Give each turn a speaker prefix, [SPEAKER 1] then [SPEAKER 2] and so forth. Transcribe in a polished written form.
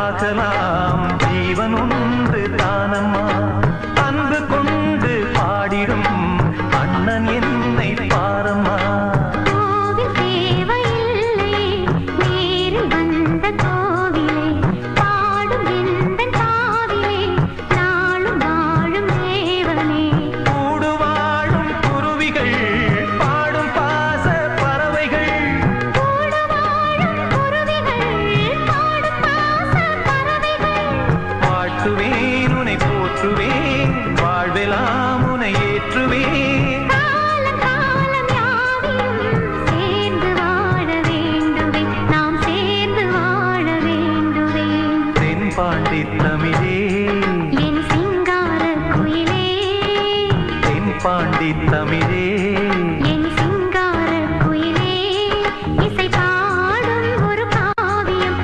[SPEAKER 1] ஆகலாம் ஜீவன் ஒன்று தானம்மா அன்பு கொண்டு பாடிடும் அண்ணன் என்னை பாரம்மா வாழ்வெல்லாம் உனை ஏற்றுவேன்
[SPEAKER 2] காலம் காலம் யாவையும் சேர்ந்து வாழ வேண்டுவே நாம் சேர்ந்து வாழ வேண்டுவே
[SPEAKER 1] தென்பாண்டி தமிழே
[SPEAKER 2] என் சிங்கார குயிலே
[SPEAKER 1] தென்பாண்டி தமிழே